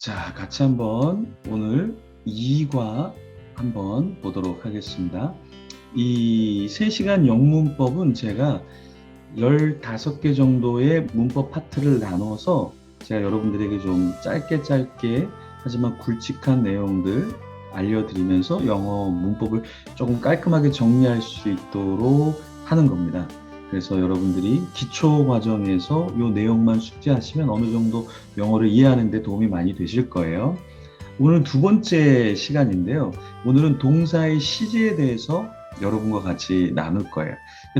자, 같이 한번 오늘 2과 한번 보도록 하겠습니다. 이 3시간 영문법은 제가 15개 정도의 문법 파트를 나눠서 제가 여러분들에게 좀 짧게 하지만 굵직한 내용들 알려드리면서 영어 문법을 조금 깔끔하게 정리할 수 있도록 하는 겁니다. 그래서 여러분들이 기초 과정에서 이 내용만 숙지하시면 어느 정도 영어를 이해하는 데 도움이 많이 되실 거예요. 오늘 두 번째 시간인데요. 오늘은 동사의 시제에 대해서 여러분과 같이 나눌 거예요.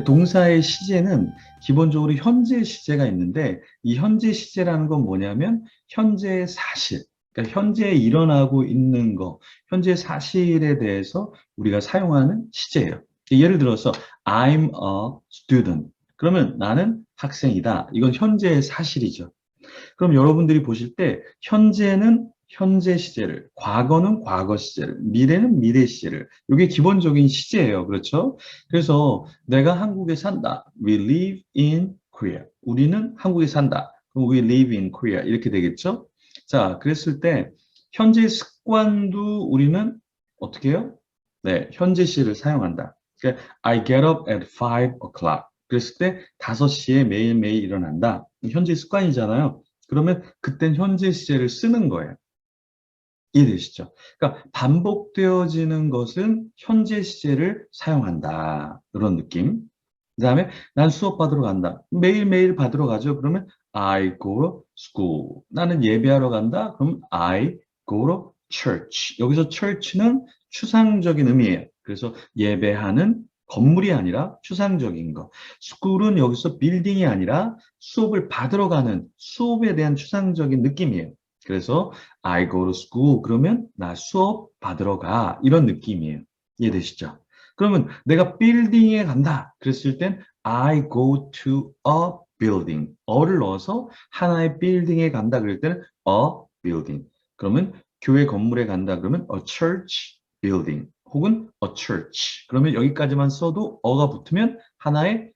동사의 시제는 기본적으로 현재 시제가 있는데 이 현재 시제라는 건 뭐냐면 현재 사실, 그러니까 현재 일어나고 있는 거, 현재 사실에 대해서 우리가 사용하는 시제예요. 예를 들어서 I'm a student. 그러면 나는 학생이다. 이건 현재의 사실이죠. 그럼 여러분들이 보실 때 현재는 현재 시제를, 과거는 과거 시제를, 미래는 미래 시제를. 이게 기본적인 시제예요. 그렇죠? 그래서 내가 한국에 산다. We live in Korea. 우리는 한국에 산다. 그럼 we live in Korea. 이렇게 되겠죠? 자, 그랬을 때 현재 습관도 우리는 어떻게 해요? 네, 현재 시를 사용한다. 그러니까 I get up at 5 o'clock. 그랬을 때 5시에 매일매일 일어난다. 현재 습관이잖아요. 그러면 그땐 현재 시제를 쓰는 거예요. 이해되시죠? 그러니까 반복되어지는 것은 현재 시제를 사용한다. 이런 느낌. 그 다음에 난 수업 받으러 간다. 매일매일 받으러 가죠. 그러면 I go to school. 나는 예배하러 간다. 그럼 I go to church. 여기서 church는 추상적인 의미예요. 그래서 예배하는 건물이 아니라 추상적인 거. school은 여기서 빌딩이 아니라 수업을 받으러 가는 수업에 대한 추상적인 느낌이에요. 그래서 I go to school 그러면 나 수업 받으러 가 이런 느낌이에요. 이해되시죠? 그러면 내가 빌딩에 간다 그랬을 땐 I go to a building 어를 넣어서 하나의 빌딩에 간다 그럴 때는 a building 그러면 교회 건물에 간다 그러면 a church building 혹은 a church 그러면 여기까지만 써도 어가 붙으면 하나의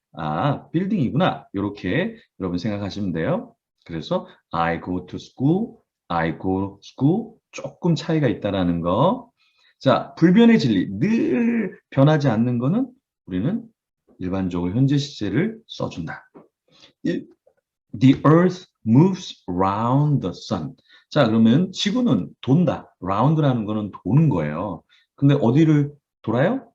빌딩이구나 이렇게 여러분 생각하시면 돼요. 그래서 I go to school I go to school 조금 차이가 있다라는 거. 자, 불변의 진리 늘 변하지 않는 거는 우리는 일반적으로 현재 시제를 써준다. The earth moves around the sun. 자, 그러면 지구는 돈다. round라는 거는 도는 거예요. 근데 어디를 돌아요?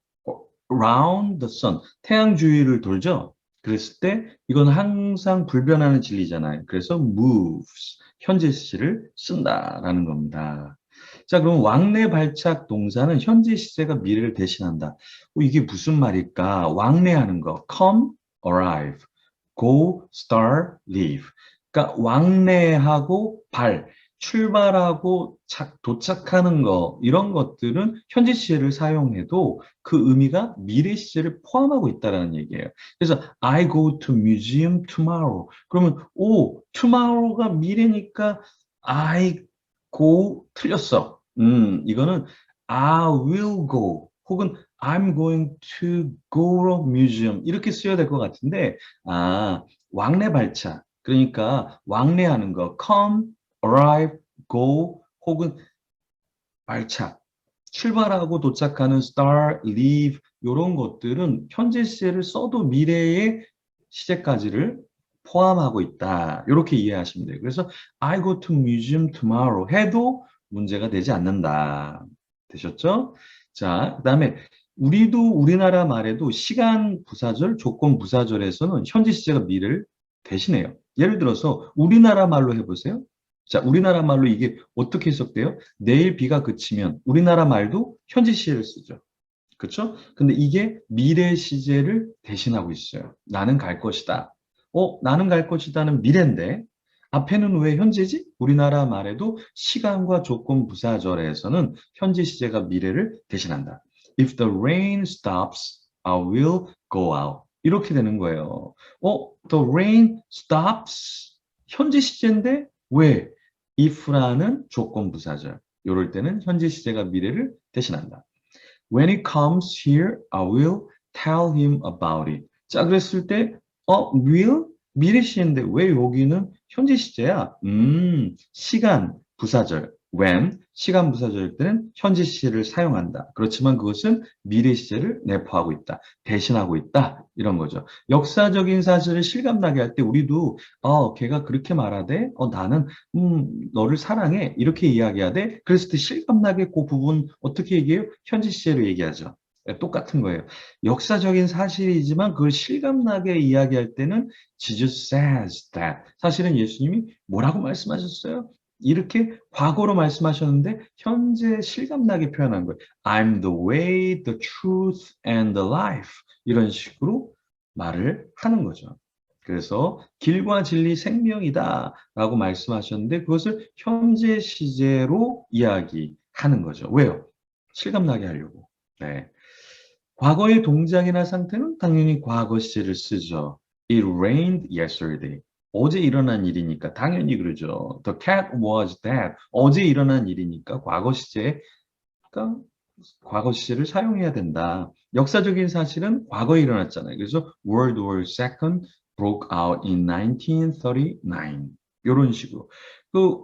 Around the sun. 태양 주위를 돌죠? 그랬을 때 이건 항상 불변하는 진리잖아요. 그래서 moves. 현재 시제를 쓴다라는 겁니다. 자, 그럼 왕래 발착 동사는 현재 시제가 미래를 대신한다. 이게 무슨 말일까? 왕래하는 거. come, arrive. go, start, leave. 그러니까 왕래하고 출발하고 도착하는 거 이런 것들은 현재 시제를 사용해도 그 의미가 미래 시제를 포함하고 있다는 얘기예요. 그래서 I go to museum tomorrow. 그러면 tomorrow가 미래니까 I go 틀렸어. 이거는 I will go 혹은 I'm going to go to museum 이렇게 쓰여야 될 것 같은데 왕래 발차 그러니까 왕래하는 거 come, arrive, go 혹은 발차 출발하고 도착하는 start, leave 이런 것들은 현재 시제를 써도 미래의 시제까지를 포함하고 있다. 이렇게 이해하시면 돼요. 그래서 I go to museum tomorrow 해도 문제가 되지 않는다. 되셨죠? 자, 그다음에 우리도 우리나라 말에도 시간 부사절, 조건 부사절에서는 현재 시제가 미래를 대신해요. 예를 들어서 우리나라 말로 해보세요. 자, 우리나라 말로 이게 어떻게 해석돼요? 내일 비가 그치면 우리나라 말도 현재 시제를 쓰죠. 그렇죠? 근데 이게 미래 시제를 대신하고 있어요. 나는 갈 것이다. 나는 갈 것이다는 미래인데 앞에는 왜 현재지? 우리나라 말에도 시간과 조건 부사절에서는 현재 시제가 미래를 대신한다. If the rain stops, I will go out. 이렇게 되는 거예요. The rain stops. 현재 시제인데 왜? if라는 조건 부사절. 이럴 때는 현재 시제가 미래를 대신한다. When he comes here, I will tell him about it. 자, 그랬을 때, will? 미래 시제인데 왜 여기는 현재 시제야? 시간, 부사절. when 시간 부사절 때는 현재 시제를 사용한다. 그렇지만 그것은 미래 시제를 내포하고 있다. 대신하고 있다. 이런 거죠. 역사적인 사실을 실감나게 할 때 우리도 걔가 그렇게 말하되 나는 너를 사랑해. 이렇게 이야기하되 그랬을 때 실감나게 그 부분 어떻게 얘기해요? 현재 시제로 얘기하죠. 똑같은 거예요. 역사적인 사실이지만 그걸 실감나게 이야기할 때는 Jesus says that. 사실은 예수님이 뭐라고 말씀하셨어요? 이렇게 과거로 말씀하셨는데 현재 실감나게 표현한 거예요. I'm the way, the truth, and the life. 이런 식으로 말을 하는 거죠. 그래서 길과 진리 생명이다 라고 말씀하셨는데 그것을 현재 시제로 이야기하는 거죠. 왜요? 실감나게 하려고. 네. 과거의 동작이나 상태는 당연히 과거 시제를 쓰죠. It rained yesterday. 어제 일어난 일이니까 당연히 그러죠. The cat was dead. 어제 일어난 일이니까 과거 시제, 그러니까 과거 시제를 사용해야 된다. 역사적인 사실은 과거에 일어났잖아요. 그래서 World War II broke out in 1939. 이런 식으로. 그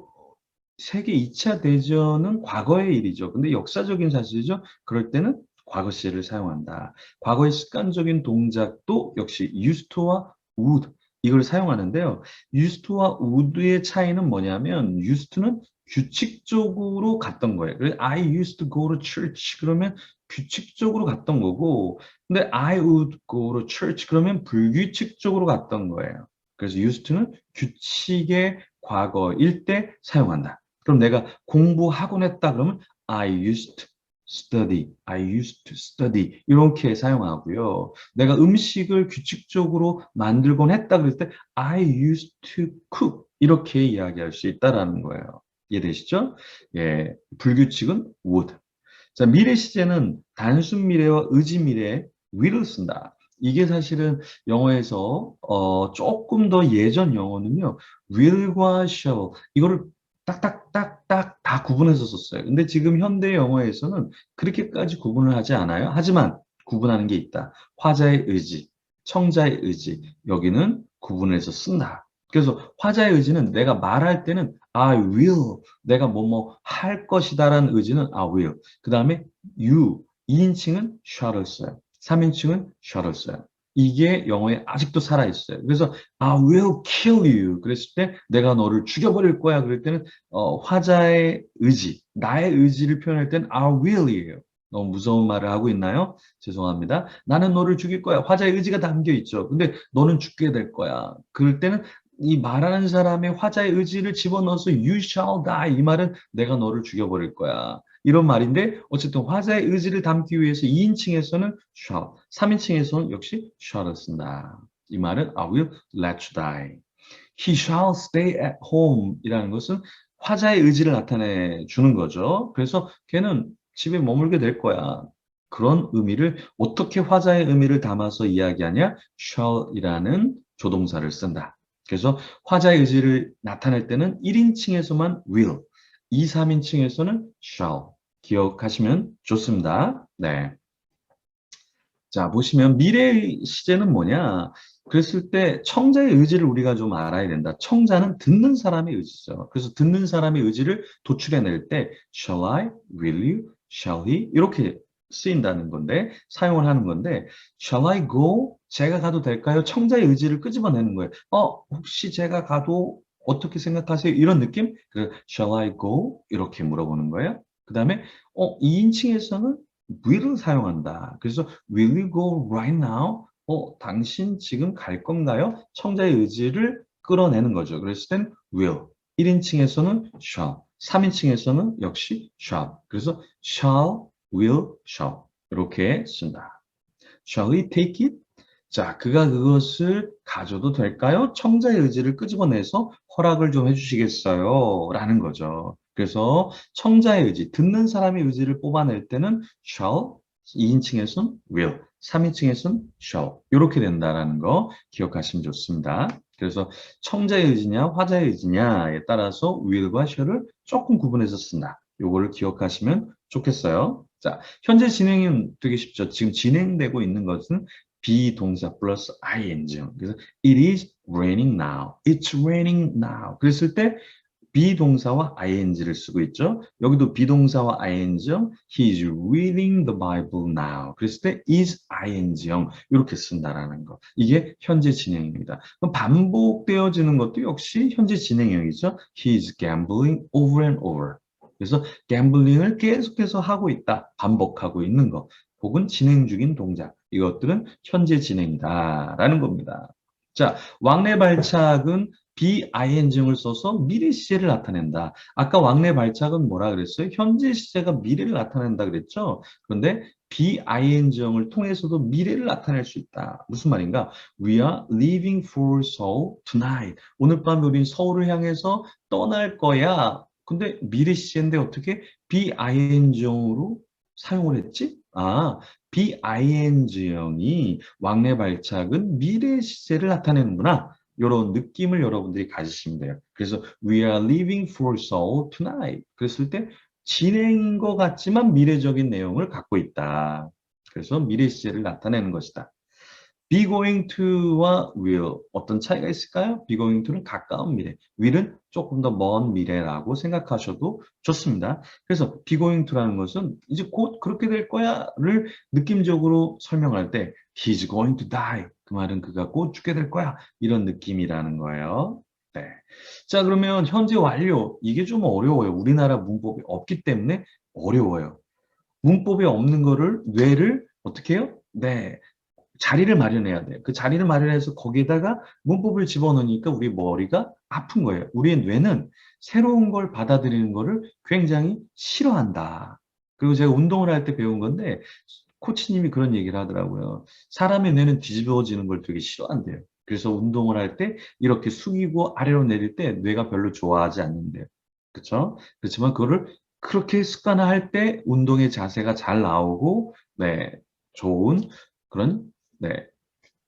세계 2차 대전은 과거의 일이죠. 근데 역사적인 사실이죠. 그럴 때는 과거 시제를 사용한다. 과거의 습관적인 동작도 역시 used to와 would 이걸 사용하는데요. used to와 would의 차이는 뭐냐면 used to는 규칙적으로 갔던 거예요. 그래서 I used to go to church 그러면 규칙적으로 갔던 거고 근데 I would go to church 그러면 불규칙적으로 갔던 거예요. 그래서 used to는 규칙의 과거일 때 사용한다. 그럼 내가 공부하곤 했다 그러면 I used to study, I used to study 이렇게 사용하고요. 내가 음식을 규칙적으로 만들곤 했다 그럴 때 I used to cook 이렇게 이야기할 수 있다라는 거예요. 이해되시죠? 예, 불규칙은 would. 자, 미래 시제는 단순 미래와 의지 미래에 will을 쓴다. 이게 사실은 영어에서 조금 더 예전 영어는요. will과 shall 이거를 딱딱딱딱 다 구분해서 썼어요. 근데 지금 현대 영어에서는 그렇게까지 구분을 하지 않아요. 하지만 구분하는 게 있다. 화자의 의지, 청자의 의지 여기는 구분해서 쓴다. 그래서 화자의 의지는 내가 말할 때는 I will 내가 뭐뭐 할 것이다라는 의지는 I will. 그 다음에 you 2인칭은 shall을 써요. 3인칭은 shall을 써요. 이게 영어에 아직도 살아있어요. 그래서 I will kill you. 그랬을 때 내가 너를 죽여버릴 거야. 그럴 때는 화자의 의지, 나의 의지를 표현할 때는 I will이에요. 너무 무서운 말을 하고 있나요? 죄송합니다. 나는 너를 죽일 거야. 화자의 의지가 담겨 있죠. 근데 너는 죽게 될 거야. 그럴 때는 이 말하는 사람의 화자의 의지를 집어넣어서 you shall die. 이 말은 내가 너를 죽여버릴 거야. 이런 말인데 어쨌든 화자의 의지를 담기 위해서 2인칭에서는 shall, 3인칭에서는 역시 shall을 쓴다. 이 말은 I will let you die. He shall stay at home 이라는 것은 화자의 의지를 나타내 주는 거죠. 그래서 걔는 집에 머물게 될 거야. 그런 의미를 어떻게 화자의 의미를 담아서 이야기하냐? shall이라는 조동사를 쓴다. 그래서 화자의 의지를 나타낼 때는 1인칭에서만 will, 2, 3인칭에서는 shall 기억하시면 좋습니다. 네. 자, 보시면 미래의 시제는 뭐냐? 그랬을 때 청자의 의지를 우리가 좀 알아야 된다. 청자는 듣는 사람의 의지죠. 그래서 듣는 사람의 의지를 도출해낼 때 shall I, will you, shall he 이렇게 쓰인다는 건데 사용을 하는 건데 shall I go? 제가 가도 될까요? 청자의 의지를 끄집어내는 거예요. 혹시 제가 가도 어떻게 생각하세요? 이런 느낌? 그래서 shall I go? 이렇게 물어보는 거예요. 그 다음에 2인칭에서는 will을 사용한다. 그래서 will you go right now? 당신 지금 갈 건가요? 청자의 의지를 끌어내는 거죠. 그랬을 땐 will. 1인칭에서는 shall. 3인칭에서는 역시 shall. 그래서 shall, will, shall. 이렇게 쓴다. Shall we take it? 자, 그가 그것을 가져도 될까요? 청자의 의지를 끄집어내서 허락을 좀 해주시겠어요? 라는 거죠. 그래서 청자의 의지, 듣는 사람의 의지를 뽑아낼 때는 shall, 2인칭에서는 will, 3인칭에서는 shall 이렇게 된다라는 거 기억하시면 좋습니다. 그래서 청자의 의지냐, 화자의 의지냐에 따라서 will과 shall을 조금 구분해서 쓴다. 요거를 기억하시면 좋겠어요. 자, 현재 진행은 되게 쉽죠. 지금 진행되고 있는 것은 비동사 플러스 ing. 그래서 it is raining now. It's raining now. 그랬을 때 비동사와 ing를 쓰고 있죠. 여기도 비동사와 ing형, he is reading the Bible now. 그랬을 때 is ing형 이렇게 쓴다라는 거. 이게 현재 진행입니다. 그럼 반복되어지는 것도 역시 현재 진행형이죠. He is gambling over and over. 그래서 gambling 계속해서 하고 있다. 반복하고 있는 거. 혹은 진행 중인 동작. 이것들은 현재 진행이다라는 겁니다. 자, 왕래 발착은 비ing을 써서 미래 시제를 나타낸다. 아까 왕래 발착은 뭐라 그랬어요? 현재 시제가 미래를 나타낸다 그랬죠? 그런데 비ing을 통해서도 미래를 나타낼 수 있다. 무슨 말인가? We are leaving for Seoul tonight. 오늘 밤에 우린 서울을 향해서 떠날 거야. 근데 미래 시제인데 어떻게 비ing으로 사용을 했지? 비ing형이 왕래 발착은 미래 시제를 나타내는구나. 이런 느낌을 여러분들이 가지시면 돼요. 그래서 we are leaving for Seoul tonight. 그랬을 때 진행인 것 같지만 미래적인 내용을 갖고 있다. 그래서 미래 시제를 나타내는 것이다. be going to와 will 어떤 차이가 있을까요? be going to는 가까운 미래, will은 조금 더 먼 미래라고 생각하셔도 좋습니다. 그래서 be going to라는 것은 이제 곧 그렇게 될 거야를 느낌적으로 설명할 때 he's going to die. 그 말은 그가 곧 죽게 될 거야. 이런 느낌이라는 거예요. 네. 자, 그러면 현재 완료. 이게 좀 어려워요. 우리나라 문법이 없기 때문에 어려워요. 문법이 없는 거를 뇌를 어떻게 해요? 네. 자리를 마련해야 돼요. 그 자리를 마련해서 거기에다가 문법을 집어넣으니까 우리 머리가 아픈 거예요. 우리의 뇌는 새로운 걸 받아들이는 거를 굉장히 싫어한다. 그리고 제가 운동을 할 때 배운 건데 코치님이 그런 얘기를 하더라고요. 사람의 뇌는 뒤집어지는 걸 되게 싫어한대요. 그래서 운동을 할 때 이렇게 숙이고 아래로 내릴 때 뇌가 별로 좋아하지 않는데요. 그렇죠? 그렇지만 그거를 그렇게 습관화할 때 운동의 자세가 잘 나오고 네, 좋은 그런 네,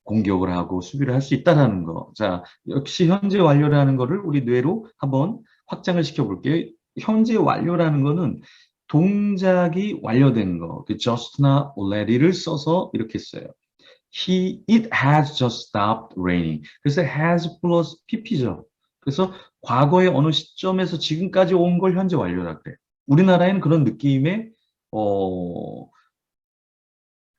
공격을 하고 수비를 할 수 있다는 거. 자, 역시 현재 완료라는 거를 우리 뇌로 한번 확장을 시켜볼게요. 현재 완료라는 거는 동작이 완료된 거, 그 just나 already를 써서 이렇게 써요. It has just stopped raining. 그래서 has 플러스 pp죠. 그래서 과거의 어느 시점에서 지금까지 온 걸 현재 완료라 그래요. 우리나라에는 그런 느낌의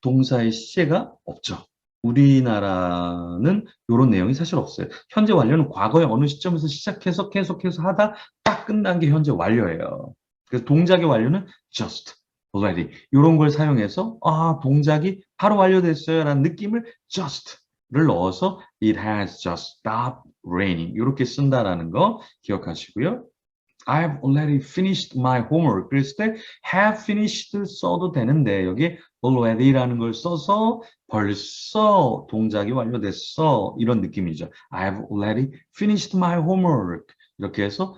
동사의 시제가 없죠. 우리나라는 이런 내용이 사실 없어요. 현재 완료는 과거의 어느 시점에서 시작해서 계속해서 하다 딱 끝난 게 현재 완료예요. 그래서 동작의 완료는 just, already 이런 걸 사용해서 동작이 바로 완료됐어요 라는 느낌을 just를 넣어서 it has just stopped raining 이렇게 쓴다라는 거 기억하시고요. I've already finished my homework. 그랬을 때 have finished 써도 되는데 여기 already라는 걸 써서 벌써 동작이 완료됐어. 이런 느낌이죠. I've already finished my homework. 이렇게 해서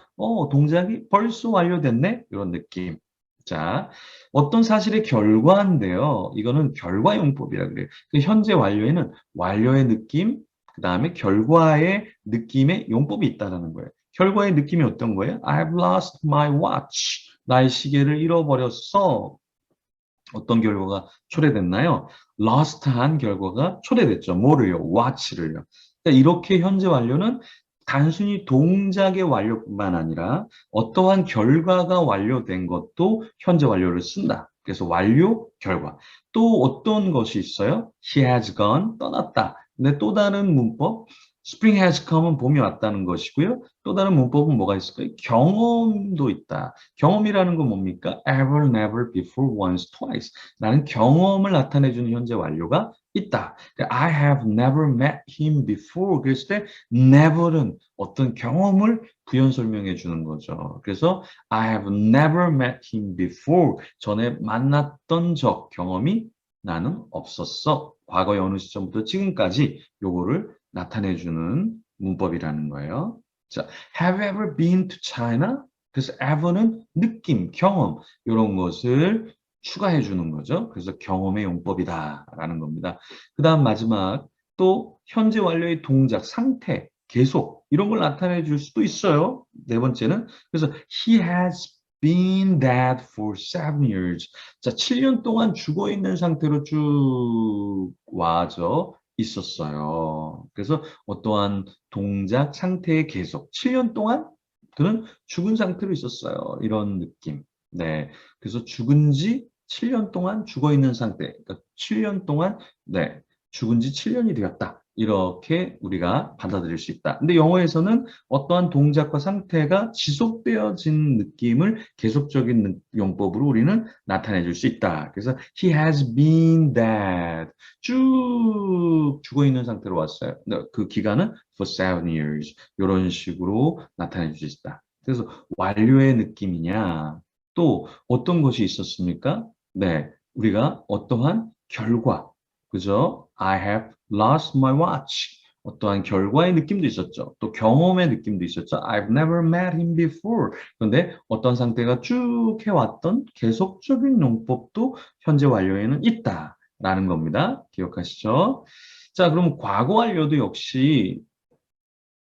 동작이 벌써 완료됐네. 이런 느낌. 자, 어떤 사실의 결과인데요. 이거는 결과용법이라 그래요. 그 현재 완료에는 완료의 느낌, 그 다음에 결과의 느낌의 용법이 있다는 거예요. 결과의 느낌이 어떤 거예요? I've lost my watch. 나의 시계를 잃어버렸어. 어떤 결과가 초래됐나요? lost한 결과가 초래됐죠. 뭐를요? watch를요. 그러니까 이렇게 현재 완료는 단순히 동작의 완료뿐만 아니라 어떠한 결과가 완료된 것도 현재 완료를 쓴다. 그래서 완료, 결과. 또 어떤 것이 있어요? He has gone, 떠났다. 근데 또 다른 문법, Spring has come은 봄이 왔다는 것이고요. 또 다른 문법은 뭐가 있을까요? 경험도 있다. 경험이라는 건 뭡니까? Ever, never, before, once, twice. 라는 경험을 나타내주는 현재 완료가 있다. I have never met him before. 그랬을 때 never는 어떤 경험을 부연 설명해 주는 거죠. 그래서 I have never met him before. 전에 만났던 적, 경험이 나는 없었어. 과거의 어느 시점부터 지금까지 요거를 나타내주는 문법이라는 거예요. 자, have you ever been to China? 그래서 ever는 느낌, 경험 이런 것을 추가해 주는 거죠. 그래서 경험의 용법이다라는 겁니다. 그 다음 마지막 또 현재 완료의 동작, 상태, 계속 이런 걸 나타내 줄 수도 있어요. 네 번째는 그래서 he has been dead for 7 years. 자, 7년 동안 죽어 있는 상태로 쭉 와져 있었어요. 그래서 어떠한 동작 상태의 계속 7년 동안 그는 죽은 상태로 있었어요. 이런 느낌. 네. 그래서 죽은 지 7년 동안 죽어 있는 상태. 그러니까 7년 동안, 네. 죽은 지 7년이 되었다. 이렇게 우리가 받아들일 수 있다. 근데 영어에서는 어떠한 동작과 상태가 지속되어진 느낌을 계속적인 용법으로 우리는 나타내 줄 수 있다. 그래서 he has been dead. 쭉 죽어 있는 상태로 왔어요. 그 기간은 for 7 years. 이런 식으로 나타내 줄 수 있다. 그래서 완료의 느낌이냐, 또 어떤 것이 있었습니까? 네, 우리가 어떠한 결과, 그죠? I have lost my watch. 어떠한 결과의 느낌도 있었죠. 또 경험의 느낌도 있었죠. I've never met him before. 그런데 어떤 상태가 쭉 해왔던 계속적인 용법도 현재 완료에는 있다라는 겁니다. 기억하시죠? 자, 그럼 과거 완료도 역시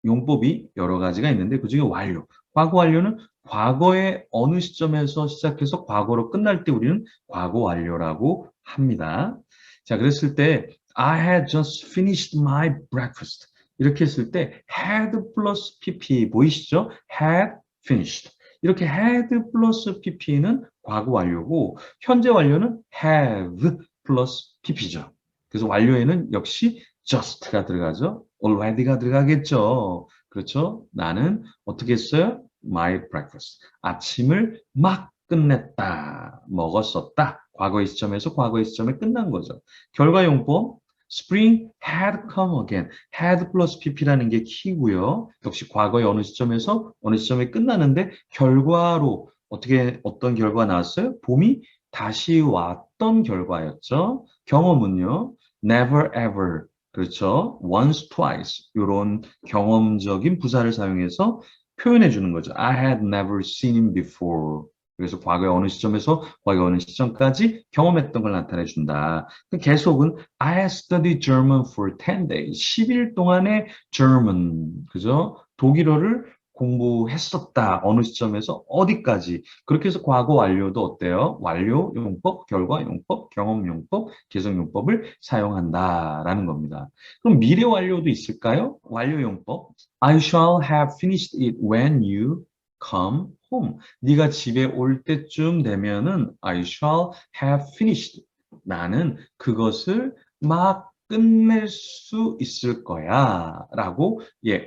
용법이 여러 가지가 있는데 그중에 완료. 과거 완료는 과거의 어느 시점에서 시작해서 과거로 끝날 때 우리는 과거 완료라고 합니다. 자, 그랬을 때 I had just finished my breakfast. 이렇게 했을 때 had 플러스 pp 보이시죠? had finished. 이렇게 had 플러스 pp는 과거 완료고 현재 완료는 have 플러스 pp죠. 그래서 완료에는 역시 just가 들어가죠. already가 들어가겠죠. 그렇죠? 나는 어떻게 했어요? My breakfast. 아침을 막 끝냈다. 먹었었다. 과거의 시점에서 과거의 시점에 끝난 거죠. 결과용법. Spring had come again. had 플러스 pp라는 게 키고요. 역시 과거의 어느 시점에서 어느 시점에 끝나는데 결과로 어떤 결과가 나왔어요? 봄이 다시 왔던 결과였죠. 경험은요. Never ever. 그렇죠. once, twice. 이런 경험적인 부사를 사용해서 표현해 주는 거죠. I had never seen him before. 그래서 과거의 어느 시점에서 과거의 어느 시점까지 경험했던 걸 나타내 준다. 계속은 I had studied German for 10 days. 10일 동안의 German. 그죠? 독일어를 공부했었다. 어느 시점에서 어디까지. 그렇게 해서 과거 완료도 어때요? 완료 용법, 결과 용법, 경험 용법, 계속 용법을 사용한다라는 겁니다. 그럼 미래 완료도 있을까요? 완료 용법. I shall have finished it when you come home. 네가 집에 올 때쯤 되면은 I shall have finished. 나는 그것을 막 끝낼 수 있을 거야 라고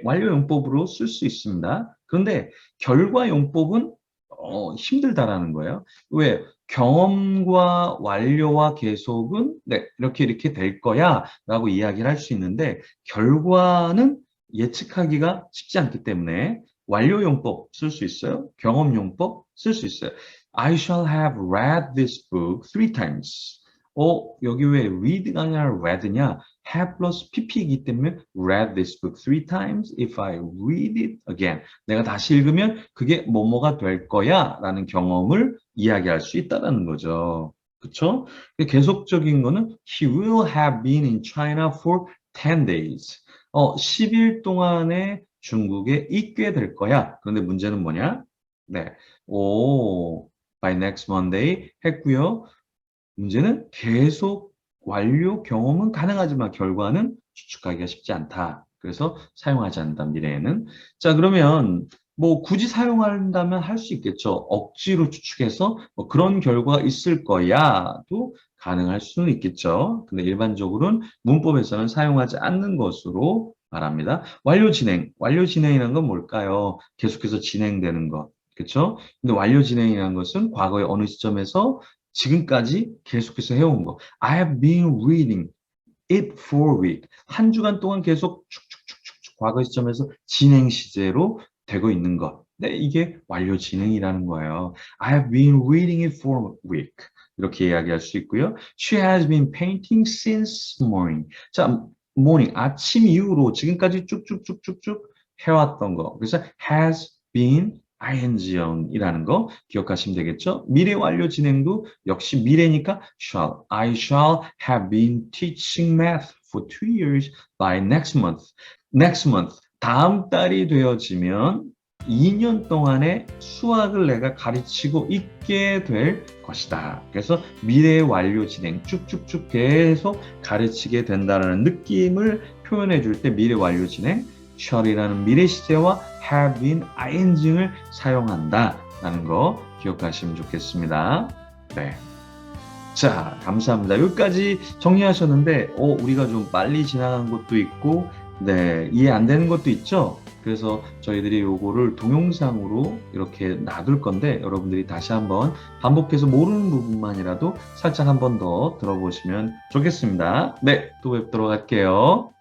완료 용법으로 쓸 수 있습니다. 그런데 결과 용법은 힘들다라는 거예요. 왜? 경험과 완료와 계속은 이렇게 될 거야 라고 이야기를 할 수 있는데 결과는 예측하기가 쉽지 않기 때문에 완료 용법 쓸 수 있어요. 경험 용법 쓸 수 있어요. I shall have read this book 3 times. 여기 왜 read가 아니라 read냐? have plus pp이기 때문에 read this book 3 times if I read it again. 내가 다시 읽으면 그게 뭐뭐가 될 거야 라는 경험을 이야기할 수 있다는 거죠. 그쵸? 계속적인 거는 he will have been in China for 10 days. 10일 동안에 중국에 있게 될 거야. 그런데 문제는 뭐냐? 네. by next Monday 했고요. 문제는 계속 완료 경험은 가능하지만 결과는 추측하기가 쉽지 않다. 그래서 사용하지 않는다, 미래에는. 자, 그러면 뭐 굳이 사용한다면 할 수 있겠죠. 억지로 추측해서 뭐 그런 결과가 있을 거야도 가능할 수는 있겠죠. 근데 일반적으로는 문법에서는 사용하지 않는 것으로 말합니다. 완료 진행. 완료 진행이라는 건 뭘까요? 계속해서 진행되는 것. 그렇죠? 근데 완료 진행이라는 것은 과거의 어느 시점에서 지금까지 계속해서 해온 거. I have been reading it for a week. 한 주간 동안 계속 축축축축 과거 시점에서 진행 시제로 되고 있는 것. 네, 이게 완료 진행이라는 거예요. I have been reading it for a week. 이렇게 이야기할 수 있고요. She has been painting since morning. 자, morning, 아침 이후로 지금까지 쭉쭉쭉쭉쭉 해왔던 거. 그래서 has been ing형이라는 거 기억하시면 되겠죠? 미래 완료 진행도 역시 미래니까 shall. I shall have been teaching math for 2 years by next month. next month. 다음 달이 되어지면 2년 동안의 수학을 내가 가르치고 있게 될 것이다. 그래서 미래 완료 진행 쭉쭉쭉 계속 가르치게 된다는 느낌을 표현해 줄 때 미래 완료 진행 shall이라는 미래 시제와 have been ing를 사용한다 라는 거 기억하시면 좋겠습니다. 네. 자, 감사합니다. 여기까지 정리하셨는데, 우리가 좀 빨리 지나간 것도 있고, 네, 이해 안 되는 것도 있죠? 그래서 저희들이 요거를 동영상으로 이렇게 놔둘 건데, 여러분들이 다시 한번 반복해서 모르는 부분만이라도 살짝 한번 더 들어보시면 좋겠습니다. 네, 또 뵙도록 할게요.